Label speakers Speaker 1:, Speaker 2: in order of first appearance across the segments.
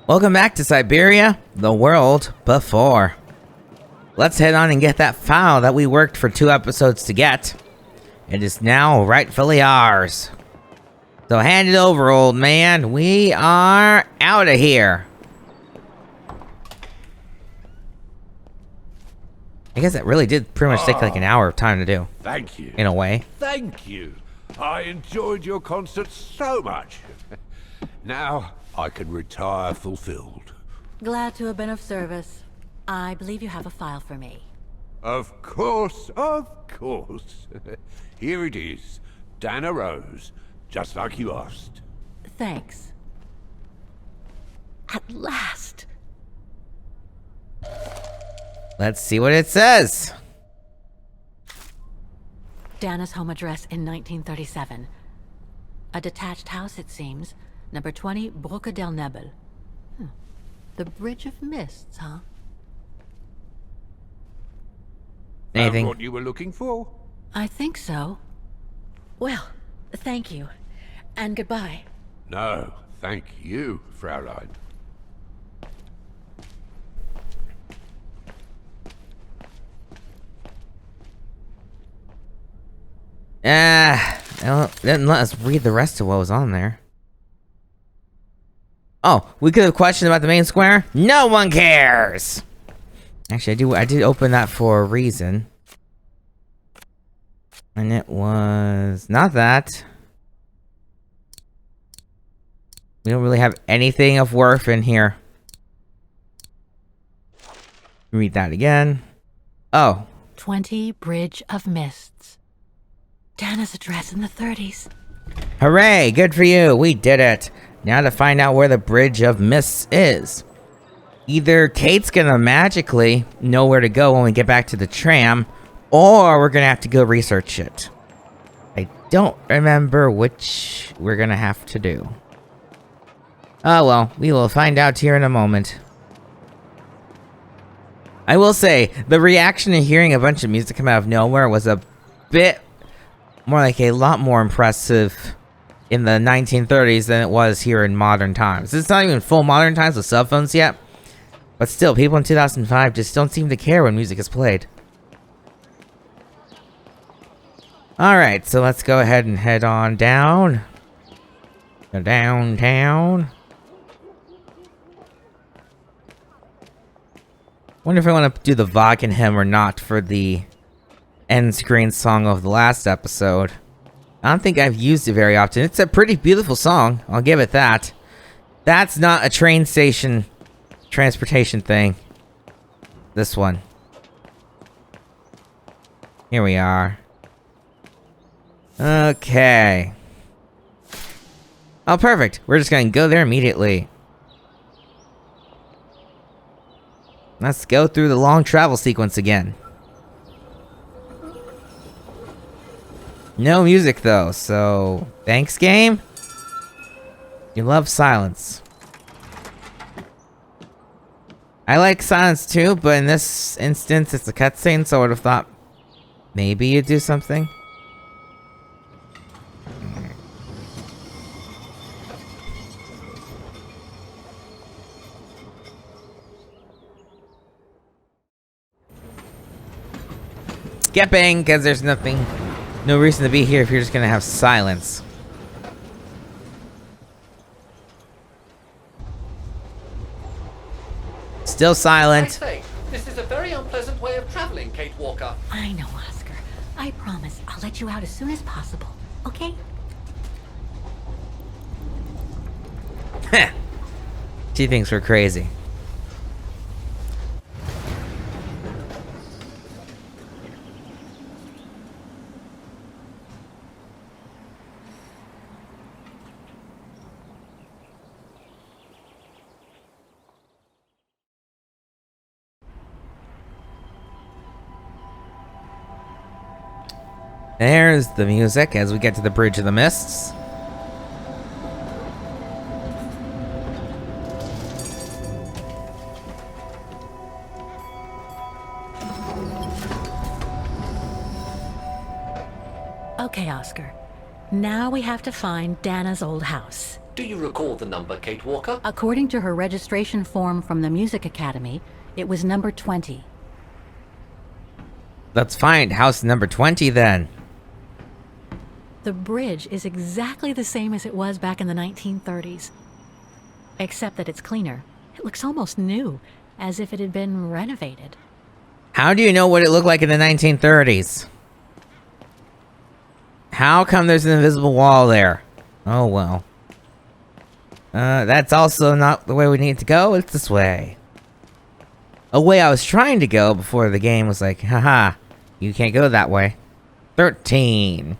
Speaker 1: Welcome back to Syberia, the world before. Let's head on and get that file that we worked for 2 episodes to get. It is now rightfully ours. So hand it over, old man. We are out of here. I guess it really did pretty much take like an hour of time to do.
Speaker 2: Thank you.
Speaker 1: In a way.
Speaker 2: Thank you. I enjoyed your concert so much. Now I can retire fulfilled.
Speaker 3: Glad to have been of service. I believe you have a file for me.
Speaker 2: Of course, of course. Here it is. Dana Rose, just like you asked.
Speaker 3: Thanks. At last.
Speaker 1: Let's see what it says.
Speaker 3: Dana's home address in 1937. A detached house, it seems. Number 20, Brücke del Nebel. The Bridge of Mists, huh?
Speaker 1: Anything?
Speaker 2: What you were looking for?
Speaker 3: I think so. Well, thank you. And goodbye.
Speaker 2: No, thank you, Fraulein.
Speaker 1: Didn't let us read the rest of what was on there. Oh, we could have questioned about the main square? No one cares! Actually, I did open that for a reason. And it was not that. We don't really have anything of worth in here. Read that again. Oh.
Speaker 3: 20 Bridge of Mists. Dana's address in the 30s.
Speaker 1: Hooray! Good for you! We did it! Now to find out where the Bridge of Mists is. Either Kate's gonna magically know where to go when we get back to the tram, or we're gonna have to go research it. I don't remember which we're gonna have to do. Oh well, we will find out here in a moment. I will say, the reaction to hearing a bunch of music come out of nowhere was a bit more like a lot more impressive in the 1930s than it was here in modern times. It's not even full modern times with cell phones yet, but still, people in 2005 just don't seem to care when music is played. Alright, so let's go ahead and head on down. Go downtown. Wonder if I want to do the Vaghen hymn or not for the end screen song of the last episode. I don't think I've used it very often. It's a pretty beautiful song. I'll give it that. That's not a train station transportation thing. This one. Here we are. Okay. Oh, perfect. We're just gonna go there immediately. Let's go through the long travel sequence again. No music though, so thanks, game. You love silence. I like silence too, but in this instance it's a cutscene, so I would have thought maybe you'd do something. Skipping, because there's no reason to be here if you're just gonna have silence. Still silent.
Speaker 4: I say, this is a very unpleasant way of traveling, Kate Walker.
Speaker 3: I know, Oscar. I promise I'll let you out as soon as possible, okay?
Speaker 1: She thinks we're crazy. There's the music as we get to the Bridge of the Mists.
Speaker 3: Okay, Oscar. Now we have to find Dana's old house.
Speaker 4: Do you recall the number, Kate Walker?
Speaker 3: According to her registration form from the Music Academy, it was number 20.
Speaker 1: Let's find house number 20 then.
Speaker 3: The bridge is exactly the same as it was back in the 1930s. Except that it's cleaner. It looks almost new, as if it had been renovated.
Speaker 1: How do you know what it looked like in the 1930s? How come there's an invisible wall there? Oh well. That's also not the way we need to go. It's this way. A way I was trying to go before the game was like, haha, you can't go that way. 13.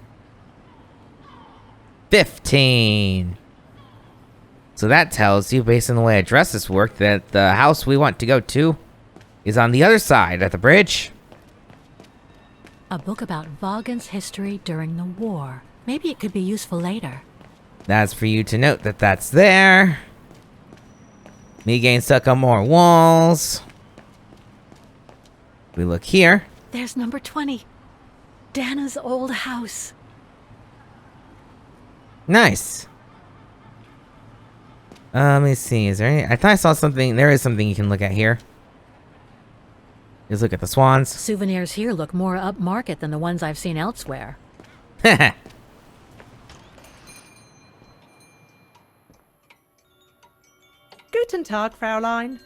Speaker 1: 15. So that tells you, based on the way addresses work, that the house we want to go to is on the other side at the bridge.
Speaker 3: A book about Vaghen's history during the war. Maybe it could be useful later.
Speaker 1: That's for you to note that that's there. Me getting stuck on more walls. We look here.
Speaker 3: There's number 20. Dana's old house.
Speaker 1: Nice. Let me see. Is there any? I thought I saw something. There is something you can look at here. Just look at the swans.
Speaker 3: Souvenirs here look more upmarket than the ones I've seen elsewhere.
Speaker 5: Guten Tag, Fraulein.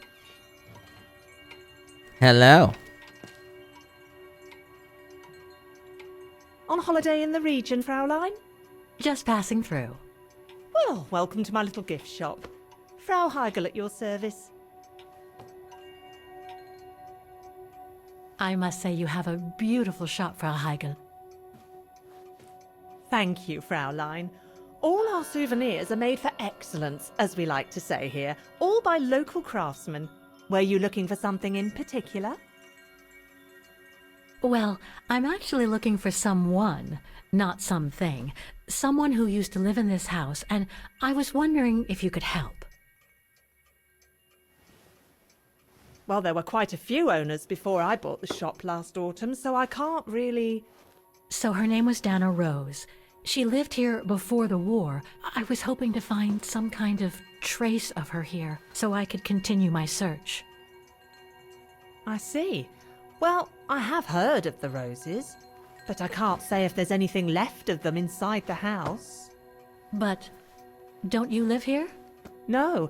Speaker 1: Hello.
Speaker 5: On holiday in the region, Fraulein?
Speaker 3: Just passing through.
Speaker 5: Well, welcome to my little gift shop. Frau Heigl at your service.
Speaker 3: I must say you have a beautiful shop, Frau Heigl.
Speaker 5: Thank you, Fraulein. All our souvenirs are made for excellence, as we like to say here, all by local craftsmen. Were you looking for something in particular?
Speaker 3: Well, I'm actually looking for someone, not something. Someone who used to live in this house, and I was wondering if you could help.
Speaker 5: Well, there were quite a few owners before I bought the shop last autumn, so I can't really...
Speaker 3: So her name was Dana Rose. She lived here before the war. I was hoping to find some kind of trace of her here, so I could continue my search.
Speaker 5: I see. Well, I have heard of the Roses, but I can't say if there's anything left of them inside the house.
Speaker 3: But don't you live here?
Speaker 5: No,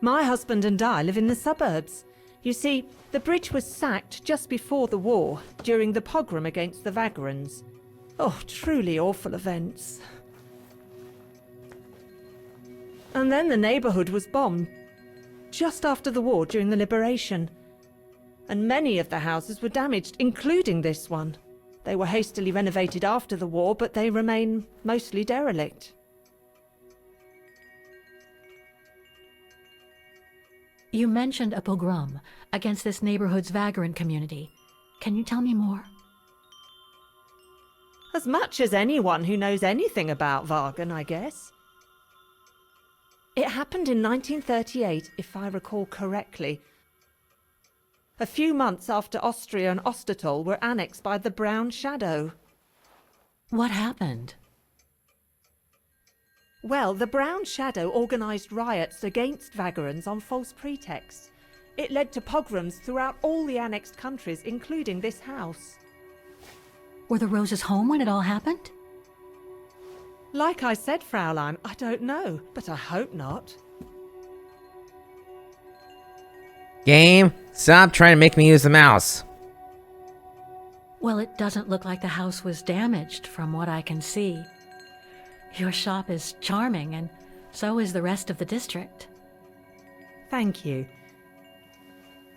Speaker 5: my husband and I live in the suburbs. You see, the bridge was sacked just before the war, during the pogrom against the Vagrants. Oh, truly awful events. And then the neighbourhood was bombed, just after the war during the liberation. And many of the houses were damaged, including this one. They were hastily renovated after the war, but they remain mostly derelict.
Speaker 3: You mentioned a pogrom against this neighborhood's vagrant community. Can you tell me more?
Speaker 5: As much as anyone who knows anything about Vaghen, I guess. It happened in 1938, if I recall correctly. A few months after Austria and Ostertal were annexed by the Brown Shadow.
Speaker 3: What happened?
Speaker 5: Well, the Brown Shadow organised riots against Vagrants on false pretexts. It led to pogroms throughout all the annexed countries, including this house.
Speaker 3: Were the Roses home when it all happened?
Speaker 5: Like I said, Fraulein, I don't know, but I hope not.
Speaker 1: Game, stop trying to make me use the mouse.
Speaker 3: Well, it doesn't look like the house was damaged from what I can see. Your shop is charming, and so is the rest of the district.
Speaker 5: Thank you.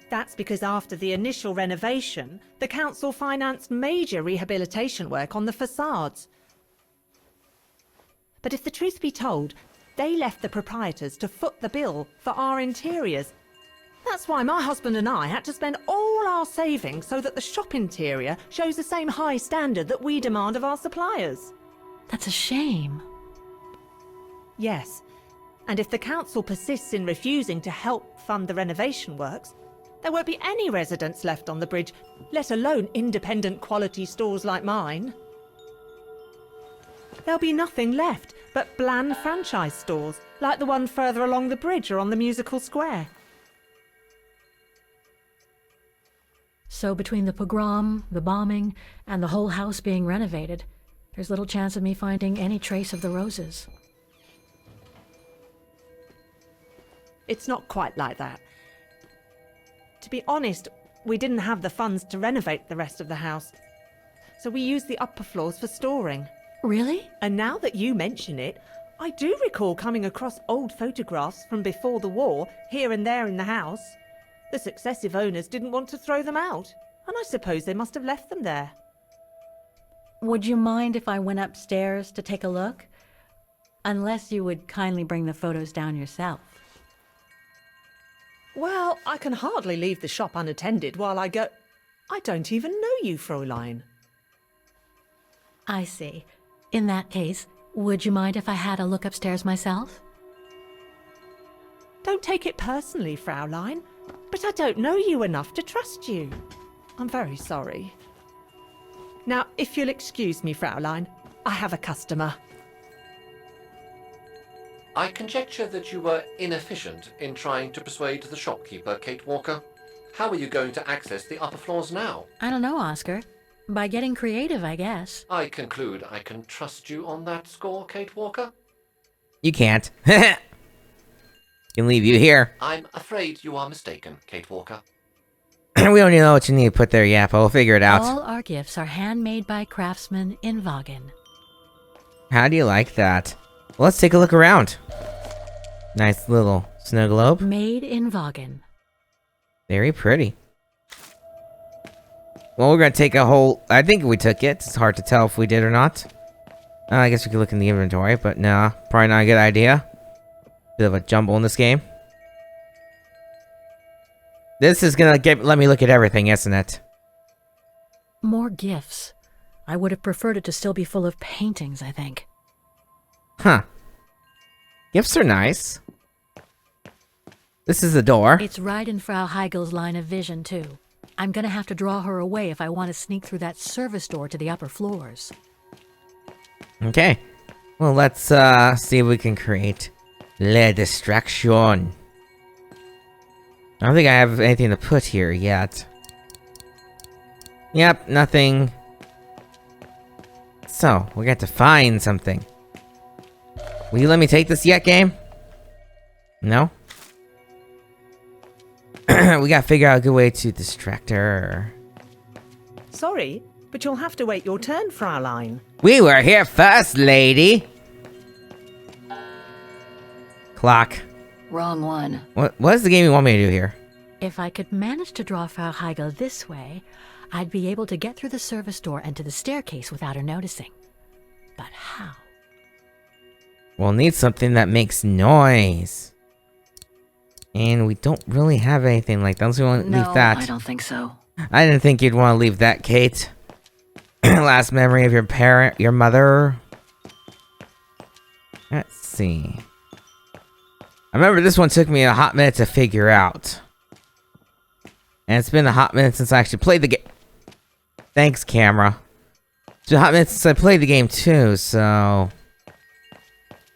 Speaker 5: That's because after the initial renovation, the council financed major rehabilitation work on the facades. But if the truth be told, they left the proprietors to foot the bill for our interiors. That's why my husband and I had to spend all our savings so that the shop interior shows the same high standard that we demand of our suppliers.
Speaker 3: That's a shame.
Speaker 5: Yes, and if the council persists in refusing to help fund the renovation works, there won't be any residents left on the bridge, let alone independent quality stores like mine. There'll be nothing left but bland franchise stores, like the one further along the bridge or on the musical square.
Speaker 3: So between the pogrom, the bombing, and the whole house being renovated, there's little chance of me finding any trace of the roses.
Speaker 5: It's not quite like that. To be honest, we didn't have the funds to renovate the rest of the house, so we used the upper floors for storing.
Speaker 3: Really?
Speaker 5: And now that you mention it, I do recall coming across old photographs from before the war, here and there in the house. The successive owners didn't want to throw them out, and I suppose they must have left them there.
Speaker 3: Would you mind if I went upstairs to take a look? Unless you would kindly bring the photos down yourself.
Speaker 5: Well, I can hardly leave the shop unattended while I go... I don't even know you, Fräulein.
Speaker 3: I see. In that case, would you mind if I had a look upstairs myself?
Speaker 5: Don't take it personally, Fräulein, but I don't know you enough to trust you. I'm very sorry. Now, if you'll excuse me, Fräulein, I have a customer.
Speaker 4: I conjecture that you were inefficient in trying to persuade the shopkeeper, Kate Walker. How are you going to access the upper floors now?
Speaker 3: I don't know, Oscar. By getting creative, I guess.
Speaker 4: I conclude I can trust you on that score, Kate Walker?
Speaker 1: You can't. Can leave you here.
Speaker 4: I'm afraid you are mistaken, Kate Walker.
Speaker 1: We don't even know what you need to put there yet, but we'll figure it out.
Speaker 3: All our gifts are handmade by craftsmen in Vaghen.
Speaker 1: How do you like that? Well, let's take a look around. Nice little snow globe.
Speaker 3: Made in Vaghen.
Speaker 1: Very pretty. Well, we're gonna take a whole... I think we took it. It's hard to tell if we did or not. I guess we could look in the inventory, but no. Probably not a good idea. Bit of a jumble in this game. This is gonna let me look at everything, isn't it?
Speaker 3: More gifts. I would have preferred it to still be full of paintings, I think.
Speaker 1: Huh. Gifts are nice. This is the door.
Speaker 3: It's right in Frau Heigel's line of vision, too. I'm gonna have to draw her away if I want to sneak through that service door to the upper floors.
Speaker 1: Okay. Well, let's see if we can create Le Distraction. I don't think I have anything to put here yet. Yep, nothing. So, we're going to have to find something. Will you let me take this yet, game? No? We gotta figure out a good way to distract her.
Speaker 5: Sorry, but you'll have to wait your turn, Fräulein.
Speaker 1: We were here first, lady! Clock.
Speaker 3: Wrong one.
Speaker 1: What is the game you want me to do here?
Speaker 3: If I could manage to draw Frau Heigel this way, I'd be able to get through the service door and to the staircase without her noticing. But how?
Speaker 1: We'll need something that makes noise. And we don't really have anything like that. Unless we want to leave that.
Speaker 3: I don't think so.
Speaker 1: I didn't think you'd want to leave that, Kate. Last memory of your mother. Let's see. I remember this one took me a hot minute to figure out. And it's been a hot minute since I actually played the game. Thanks, camera. It's been a hot minute since I played the game too, so...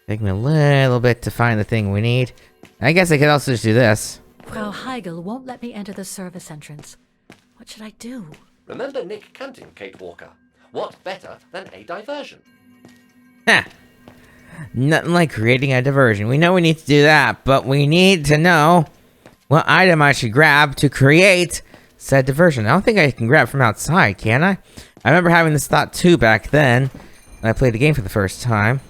Speaker 1: Take me a little bit to find the thing we need. I guess I could also just do this.
Speaker 3: Frau Heigel won't let me enter the service entrance. What should I do?
Speaker 4: Remember Nick Canting, Kate Walker. What better than a diversion?
Speaker 1: Heh. Nothing like creating a diversion. We know we need to do that, but we need to know what item I should grab to create said diversion. I don't think I can grab from outside, can I? I remember having this thought too back then when I played the game for the first time.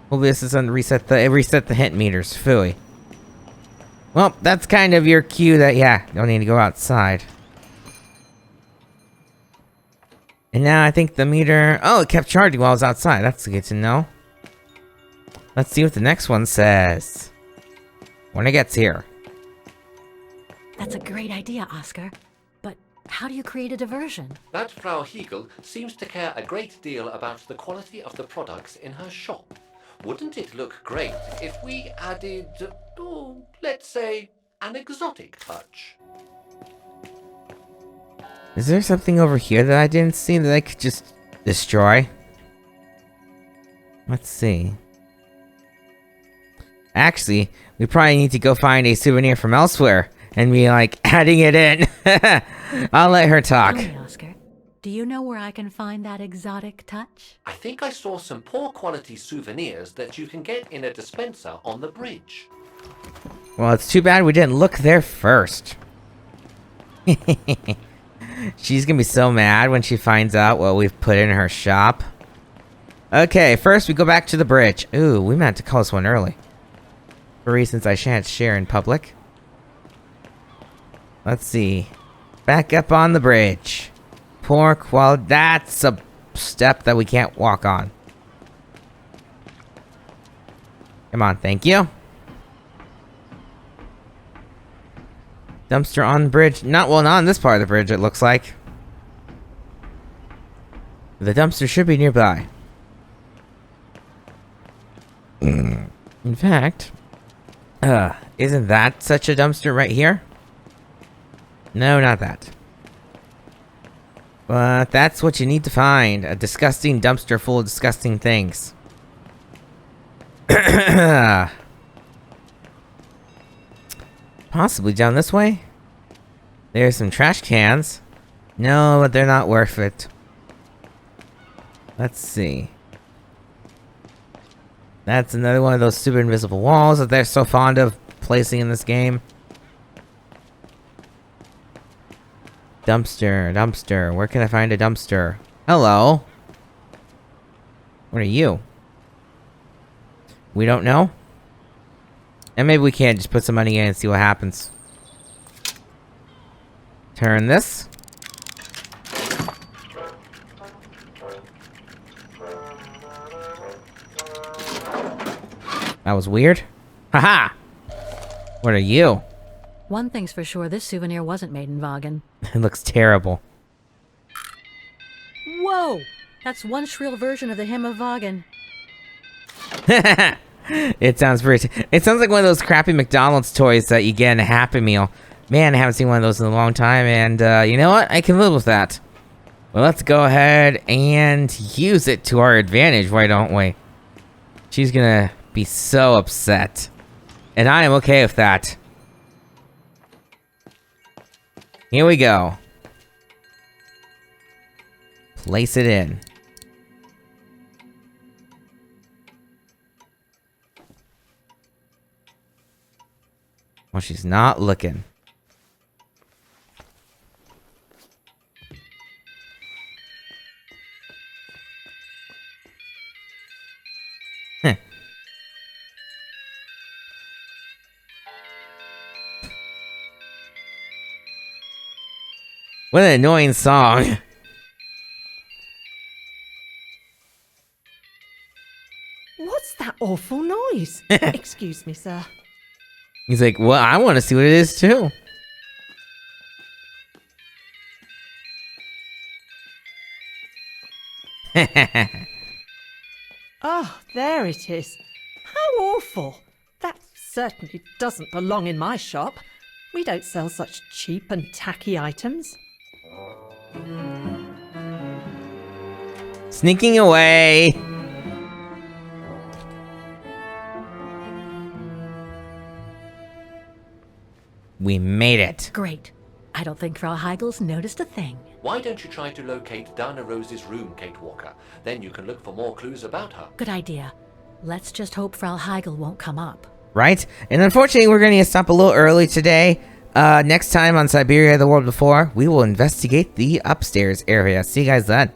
Speaker 1: Hopefully this doesn't reset the hint meters. Phooey. Well, that's kind of your cue that, yeah, don't need to go outside. And now I think the meter... Oh, it kept charging while I was outside. That's good to know. Let's see what the next one says. When it gets here.
Speaker 3: That's a great idea, Oscar. But how do you create a diversion?
Speaker 4: That Frau Heigel seems to care a great deal about the quality of the products in her shop. Wouldn't it look great if we added, let's say, an exotic touch?
Speaker 1: Is there something over here that I didn't see that I could just destroy? Let's see. Actually, we probably need to go find a souvenir from elsewhere and be like adding it in. I'll let her talk.
Speaker 3: Tell me, Oscar, do you know where I can find that exotic touch?
Speaker 4: I think I saw some poor quality souvenirs that you can get in a dispenser on the bridge.
Speaker 1: Well, it's too bad we didn't look there first. She's gonna be so mad when she finds out what we've put in her shop. Okay, first we go back to the bridge. Ooh, we meant to call this one early. For reasons I shan't share in public. Let's see. Back up on the bridge. Poor quality. That's a step that we can't walk on. Come on, thank you. Dumpster on the bridge. Not on this part of the bridge, it looks like. The dumpster should be nearby. In fact, isn't that such a dumpster right here? No, not that. But that's what you need to find. A disgusting dumpster full of disgusting things. Possibly down this way? There's some trash cans. No, but they're not worth it. Let's see. That's another one of those super invisible walls that they're so fond of placing in this game. Dumpster, dumpster. Where can I find a dumpster? Hello. What are you? We don't know? And maybe we can just put some money in and see what happens. Turn this. That was weird. Haha! What are you?
Speaker 3: One thing's for sure, this souvenir wasn't made in Vaghen.
Speaker 1: It looks terrible.
Speaker 3: Whoa! That's one shrill version of the Hymn of Vaghen.
Speaker 1: It sounds pretty. It sounds like one of those crappy McDonald's toys that you get in a Happy Meal. Man, I haven't seen one of those in a long time, and you know what? I can live with that. Well, let's go ahead and use it to our advantage, why don't we? She's gonna be so upset. And I am okay with that. Here we go. Place it in. Well, she's not looking. Huh. What an annoying song.
Speaker 5: What's that awful noise? Excuse me, sir.
Speaker 1: He's like, well, I want to see what it is too.
Speaker 5: Oh, there it is. How awful. That certainly doesn't belong in my shop. We don't sell such cheap and tacky items.
Speaker 1: Sneaking away. We made it.
Speaker 3: Great. I don't think Frau Heigel's noticed a thing.
Speaker 4: Why don't you try to locate Dana Rose's room, Kate Walker? Then you can look for more clues about her.
Speaker 3: Good idea. Let's just hope Frau Heigel won't come up.
Speaker 1: Right? And unfortunately, we're going to stop a little early today. Next time on Syberia, the World Before, we will investigate the upstairs area. See you guys then.